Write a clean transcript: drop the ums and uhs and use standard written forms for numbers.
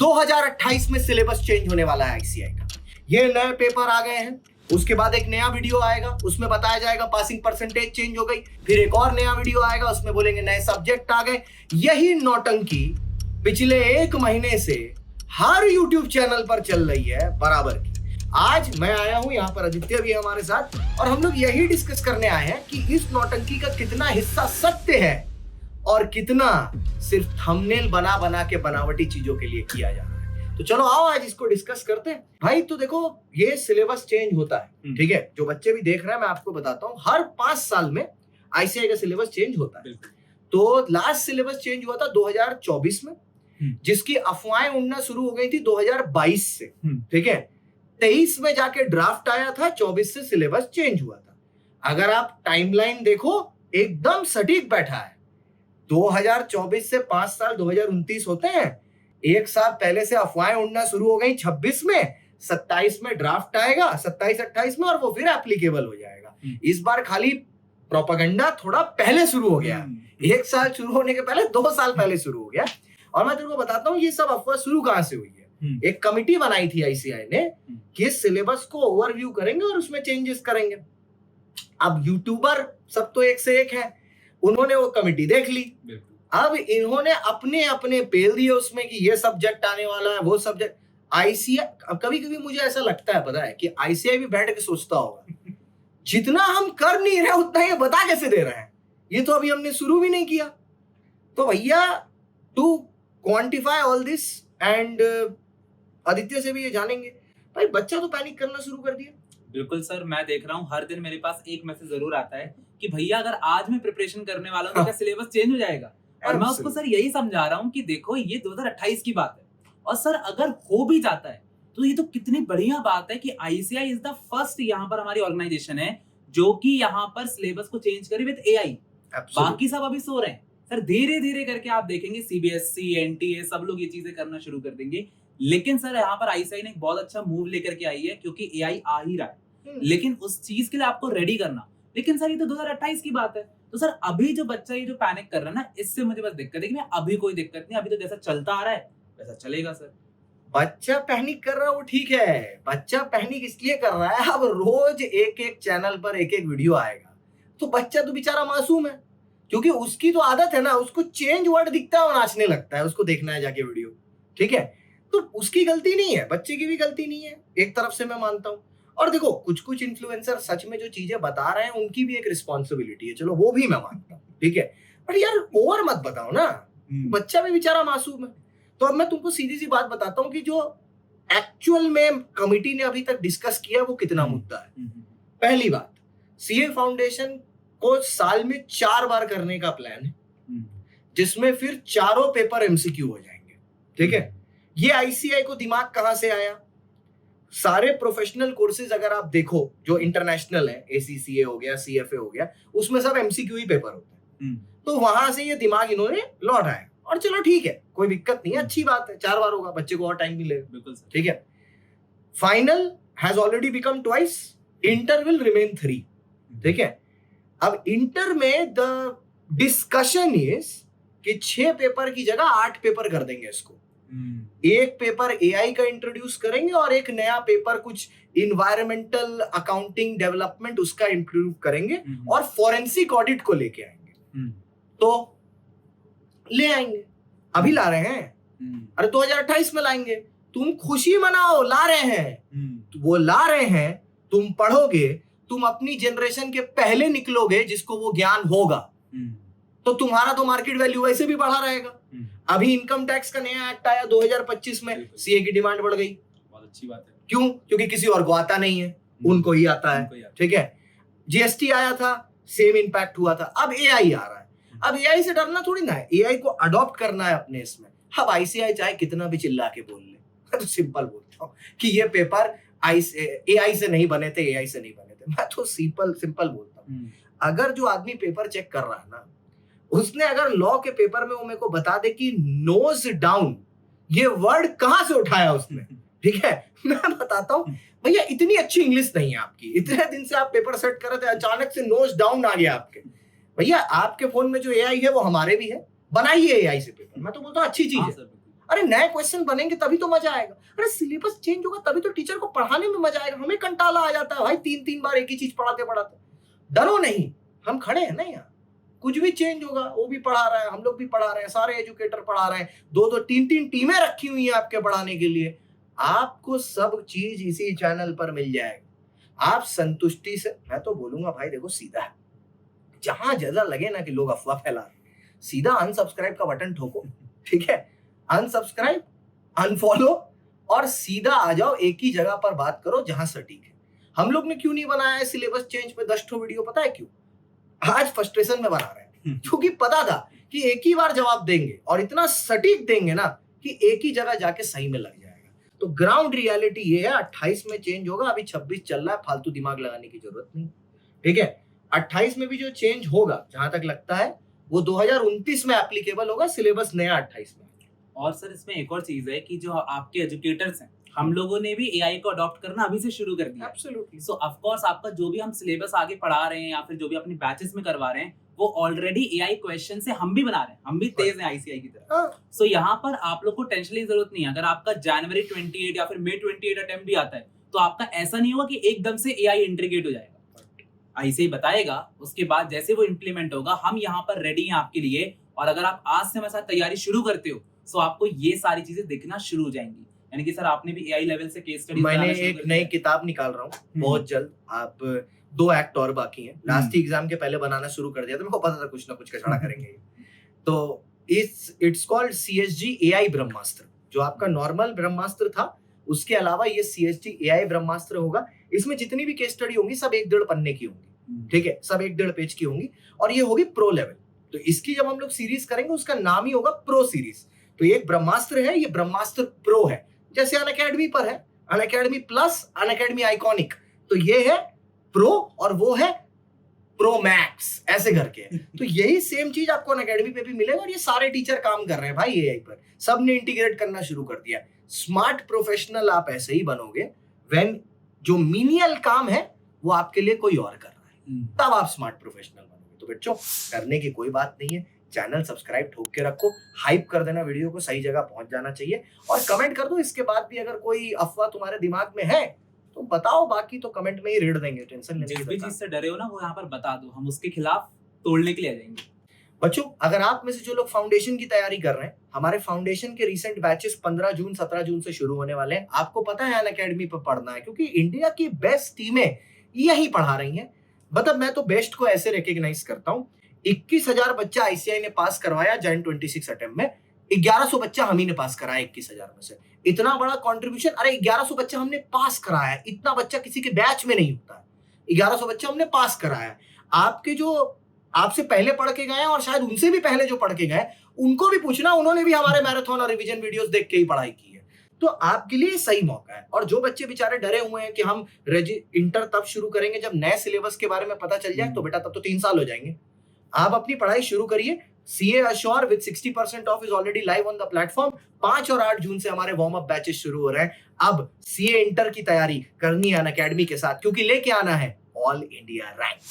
2028 में syllabus change होने वाला है आईसीआई का। ये नए पेपर आ गए हैं, उसके बाद एक नया वीडियो आएगा, उसमें बताया जाएगा पासिंग परसेंटेज चेंज हो गई, फिर एक और नया वीडियो आएगा, उसमें बोलेंगे नए सब्जेक्ट आ गए। यही नौटंकी पिछले 1 महीने से हर यूट्यूब चैनल पर चल रही है बराबर की। आज मैं आया हूं, यहाँ पर आदित्य भी है हमारे साथ, और हम लोग यही डिस्कस करने आए हैं कि इस नौटंकी का कितना हिस्सा सत्य है और कितना सिर्फ थंबनेल बना बना के बनावटी चीजों के लिए किया जा रहा है। तो चलो आओ आज इसको डिस्कस करते हैं। भाई तो देखो, ये सिलेबस चेंज होता है, ठीक है, जो बच्चे भी देख रहे हैं मैं आपको बताता हूँ, हर 5 साल में आईसीआई का सिलेबस चेंज होता है। तो लास्ट सिलेबस चेंज हुआ था 2024 में, जिसकी अफवाहें उड़ना शुरू हो गई थी 2022 से, ठीक है। 23 में जाके ड्राफ्ट आया था, 24 से सिलेबस चेंज हुआ था। अगर आप टाइमलाइन देखो एकदम सटीक बैठा है। 2024 से 5 साल 2029 होते हैं, 1 साल पहले से अफवाहें उड़ना शुरू हो गई 26 में, 27 में ड्राफ्ट आएगा, 27-28 में, और वो फिर एप्लीकेबल हो जाएगा। इस बार खाली प्रोपेगेंडा थोड़ा पहले शुरू हो गया, 1 साल शुरू होने के पहले 2 साल पहले शुरू हो गया। और मैं तेरे को बताता हूँ ये सब अफवाह शुरू कहां से हुई है। एक कमिटी बनाई थी आईसीआई ने कि सिलेबस को ओवरव्यू करेंगे और उसमें चेंजेस करेंगे। अब यूट्यूबर सब तो एक से एक है, उन्होंने वो कमिटी देख ली। अब इन्होंने अपने अपने पेल दिए उसमें कि ये सब्जेक्ट आने वाला है, वो सब्जेक्ट। आईसीआई कभी कभी मुझे ऐसा लगता है, पता है, कि आईसीआई भी बैठ के सोचता होगा जितना हम कर नहीं रहे उतना ये बता कैसे दे रहे हैं, ये तो अभी हमने शुरू भी नहीं किया। तो भैया to quantify all this and Aditya से भी ये जानेंगे, भाई बच्चा तो पैनिक करना शुरू कर दिया। बिल्कुल सर, मैं देख रहा हूँ हर दिन मेरे पास एक मैसेज जरूर आता है कि भैया अगर आज मैं प्रिपरेशन करने वाला हूँ तो क्या सिलेबस चेंज हो जाएगा। और मैं उसको सर यही समझा रहा हूँ कि देखो ये 2028 की बात है, और सर अगर हो भी जाता है तो ये तो कितनी बढ़िया बात है कि आईसीआई इज द फर्स्ट यहाँ पर हमारी ऑर्गेनाइजेशन है जो कि यहाँ पर सिलेबस को चेंज करे विद एआई। बाकी सब अभी सो रहे हैं सर, धीरे धीरे करके आप देखेंगे सीबीएसई, एनटीए सब लोग ये चीजें करना शुरू कर देंगे। लेकिन सर यहाँ पर आईसीआई ने एक बहुत अच्छा मूव लेकर के आई है, क्योंकि एआई आ ही रहा है, लेकिन उस चीज के लिए आपको रेडी करना। लेकिन सर ये तो 2028 की बात है, तो सर अभी जो बच्चा ये जो पैनिक कर रहा है ना, इससे मुझे बस दिक्कत है कि मैं अभी कोई दिक्कत नहीं, अभी तो जैसा चलता आ रहा है वैसा चलेगा सर। बच्चा पैनिक कर रहा है वो ठीक है, बच्चा पैनिक इसलिए कर रहा है, अब रोज एक एक चैनल पर एक एक वीडियो आएगा, तो बच्चा तो बेचारा मासूम है, क्योंकि उसकी तो आदत है ना, उसको चेंज वर्ड दिखता है और नाचने लगता है, उसको देखना है जाके वीडियो, ठीक है। तो उसकी गलती नहीं है, बच्चे की भी गलती नहीं है, एक तरफ से मैं मानता हूँ। और देखो कुछ कुछ इन्फ्लुएंसर सच में जो चीजें बता रहे हैं उनकी भी एक रिस्पॉन्सिबिलिटी है, चलो वो भी मैं मानता हूँ, ठीक है। पर यार ओवर मत बताओ ना, बच्चा भी बेचारा मासूम है। तो अब मैं तुमको सीधी सी बात बताता हूँ कि जो एक्चुअल में कमिटी ने अभी तक डिस्कस किया वो कितना मुद्दा है। पहली बात, सीए फाउंडेशन को साल में 4 बार करने का प्लान है, जिसमें फिर 4 पेपर एमसीक्यू हो जाएंगे, ठीक है। ये आईसीआई को दिमाग कहां से आया? सारे प्रोफेशनल कोर्सेज अगर आप देखो जो इंटरनेशनल है, एसीसीए हो गया, सीएफए हो गया, उसमें सब एमसीक्यू ही पेपर होते हैं। तो वहां से ये दिमाग इन्होंने लौटाया, और चलो ठीक है, कोई दिक्कत नहीं है, अच्छी बात है, 4 बार होगा, बच्चे को और टाइम मिलेगा, बिल्कुल ठीक है। Final has already become twice, inter will remain 3, ठीक है। अब इंटर में द डिस्कशन इज कि 6 पेपर की जगह 8 पेपर कर देंगे इसको। एक पेपर एआई का इंट्रोड्यूस करेंगे और एक नया पेपर कुछ इन्वायरमेंटल अकाउंटिंग डेवलपमेंट उसका इंप्रूव करेंगे, और फॉरेंसिक ऑडिट को लेके आएंगे। तो ले आएंगे, अभी ला रहे हैं, अरे 2028 में लाएंगे, तुम खुशी मनाओ, ला रहे हैं, वो ला रहे हैं, तुम पढ़ोगे, तुम अपनी जनरेशन के पहले निकलोगे जिसको वो ज्ञान होगा, तो तुम्हारा तो मार्केट वैल्यू वैसे भी बढ़ा रहेगा। अभी इनकम टैक्स का नया एक्ट आया 2025 में, सीए की डिमांड बढ़ गई, बहुत अच्छी बात है। क्यों? क्योंकि किसी और को आता नहीं है, उनको ही आता है, ठीक है। जीएसटी आया था, सेम इंपैक्ट हुआ था, अब एआई आ रहा है। अब एआई से डरना थोड़ी ना है, एआई को अडॉप्ट करना है अपने इसमें। अब आईसीआई चाहे कितना भी चिल्ला के बोल ले, मैं तो सिंपल बोलता हूँ कि ये पेपर एआई से नहीं बने थे, एआई से नहीं बने थे, मैं तो सिंपल बोलता हूँ। अगर जो आदमी पेपर चेक कर रहा है ना, उसने अगर लॉ के पेपर में वो मेरे को बता दे कि नोज डाउन ये वर्ड कहां से उठाया उसने, ठीक है, मैं बताता हूं भैया इतनी अच्छी इंग्लिश नहीं है आपकी, इतने दिन से आप पेपर सेट कर रहे थे, अचानक से नोज डाउन आ गया आपके। भैया आपके फोन में जो एआई है वो हमारे भी है, बनाइए एआई से पेपर, मैं तो बोलता हूँ अच्छी चीज है। अरे नए क्वेश्चन बनेंगे तभी तो मजा आएगा। अरे सिलेबस चेंज होगा तभी तो टीचर को पढ़ाने में मजा आएगा। हमें कंटाला आ जाता है भाई 3-3 बार एक ही चीज पढ़ाते पढ़ाते। डरो नहीं, हम खड़े हैं ना यहाँ। कुछ भी चेंज होगा, वो भी पढ़ा रहा है, हम लोग भी पढ़ा रहे हैं, सारे एजुकेटर पढ़ा रहे हैं, 2-2 3-3 टीमें रखी हुई हैं आपके पढ़ाने के लिए। आपको सब चीज इसी चैनल पर मिल जाएगा। आप संतुष्टि से, मैं तो बोलूंगा भाई देखो सीधा है, जहां ज्यादा लगे ना कि लोग अफवाह फैला रहे, सीधा अनसब्सक्राइब का बटन ठोको, ठीक है, अनसब्सक्राइब, अनफॉलो, और सीधा आ जाओ एक ही जगह पर बात करो जहां सटीक है। हम लोग ने क्यों नहीं बनाया है सिलेबस चेंज पे 10 वीडियो, पता है क्यों? आज फ्रस्ट्रेशन में बना रहे हैं, क्योंकि पता था कि एक ही बार जवाब देंगे और इतना सटीक देंगे ना कि एक ही जगह जाके सही में लग जाएगा। तो ग्राउंड रियलिटी ये है, 28 में चेंज होगा, अभी 26 चल रहा है, फालतू दिमाग लगाने की जरूरत नहीं, ठीक है। 28 में भी जो चेंज होगा जहां तक लगता है वो 2029 में एप्लीकेबल होगा, सिलेबस नया 28 में। और सर इसमें एक और चीज है कि जो आपके एजुकेटर्स हैं, हम लोगों ने भी एआई को अडॉप्ट करना अभी से शुरू कर दिया। एब्सोल्युटली। सो ऑफ कोर्स आपका जो भी हम सिलेबस आगे पढ़ा रहे हैं या फिर जो भी अपनी बैचेस में करवा रहे हैं, वो ऑलरेडी एआई क्वेश्चन से हम भी बना रहे हैं, हम भी तेज हैं आईसीआई की तरह। सो यहाँ पर आप लोग को टेंशन की जरूरत नहीं है। अगर आपका जनवरी 28 या फिर मई 28 अटेम्प्ट भी आता है तो आपका ऐसा नहीं होगा कि एकदम से एआई इंटीग्रेट हो जाएगा। आईसीआई बताएगा, उसके बाद जैसे वो इम्प्लीमेंट होगा हम यहाँ पर रेडी हैं आपके लिए। और अगर आप आज से हमारे साथ तैयारी शुरू करते हो तो आपको ये सारी चीजें दिखना शुरू हो जाएंगी। यानी कि सर आपने भी एआई लेवल से केस स्टडी, मैंने एक नई किताब निकाल रहा हूँ बहुत जल्द। आप 2 एक्ट और बाकी हैं, लास्ट एग्जाम के पहले बनाना शुरू कर दिया, तो मेरे को पता था कुछ ना कुछ कचड़ा करेंगे। तो इट्स कॉल्ड सीएसजी एआई ब्रह्मास्त्र। जो आपका नॉर्मल ब्रह्मास्त्र था उसके अलावा ये सीएसजी एआई ब्रह्मास्त्र होगा। इसमें जितनी भी केस स्टडी होंगी सब 1-1.5 पन्ने की होंगी, ठीक है, सब 1-1.5 पेज की होंगी, और ये होगी प्रो लेवल। तो इसकी जब हम लोग सीरीज करेंगे उसका नाम ही होगा प्रो सीरीज। तो ये एक ब्रह्मास्त्र है, ये ब्रह्मास्त्र प्रो है, जैसे अनअकैडमी पर है अनअकैडमी प्लस, अनअकैडमी आइकॉनिक, तो ये है प्रो और वो है प्रो मैक्स, ऐसे करके। तो यही सेम चीज आपको अनअकैडमी पे भी मिलेगा, और ये सारे टीचर काम कर रहे हैं भाई एआई पर, सबने इंटीग्रेट करना शुरू कर दिया। स्मार्ट प्रोफेशनल आप ऐसे ही बनोगे व्हेन जो मीनियल काम है वो आपके लिए कोई और कर रहा है, तब आप स्मार्ट प्रोफेशनल बनोगे। तो बच्चों डरने की कोई बात नहीं है, चैनल सब्सक्राइब ठोक के रखो, हाइप कर देना, वीडियो को सही जगह पहुंच जाना चाहिए, और कमेंट कर दो। इसके बाद भी अगर कोई अफवाह तुम्हारे दिमाग में है तो बताओ, बाकी तो कमेंट में ही रेड देंगे, टेंशन लेने की जिस भी जरूरत चीज से डरे हो ना वो यहाँ पर बता दो, हम उसके खिलाफ तोड़ने के लिए आ जाएंगे। बच्चों अगर आप में से जो लोग फाउंडेशन की तैयारी कर रहे हैं, हमारे फाउंडेशन के रिसेंट बैचेस 15 जून 17 जून से शुरू होने वाले हैं। आपको पता है अनअकैडमी पर पढ़ना है, क्योंकि इंडिया की बेस्ट टीमें यही पढ़ा रही हैं। मतलब मैं तो बेस्ट को ऐसे रिकॉग्नाइज करता हूँ, 21,000 बच्चा आईसीआई ने पास करवाया जैन 26 अटेम्प्ट में, 1100 बच्चा हम ही ने पास कराया 21,000 में से। इतना बड़ा कंट्रीब्यूशन, अरे 1100 बच्चा हमने पास कराया, इतना बच्चा किसी के बैच में नहीं होता है। 1100 बच्चा हमने पास कराया। आपके जो आपसे पहले पढ़ के गए और शायद उनसे भी पहले जो पढ़ के गए, उनको भी पूछना, उन्होंने भी हमारे मैराथन और रिवीजन वीडियोस देख के ही पढ़ाई की है। तो आपके लिए सही मौका है। और जो बच्चे बेचारे डरे हुए हैं कि हम इंटर तब शुरू करेंगे जब नए सिलेबस के बारे में पता चल जाए, तो बेटा तब तो 3 साल हो जाएंगे। आप अपनी पढ़ाई शुरू करिए। CA assure with 60% of is already live on the platform. 5 और 8 जून से हमारे वार्म अप बैचेस शुरू हो रहे हैं। अब सीए इंटर की तैयारी करनी है अनअकैडमी के साथ, क्योंकि लेके आना है ऑल इंडिया रैंक।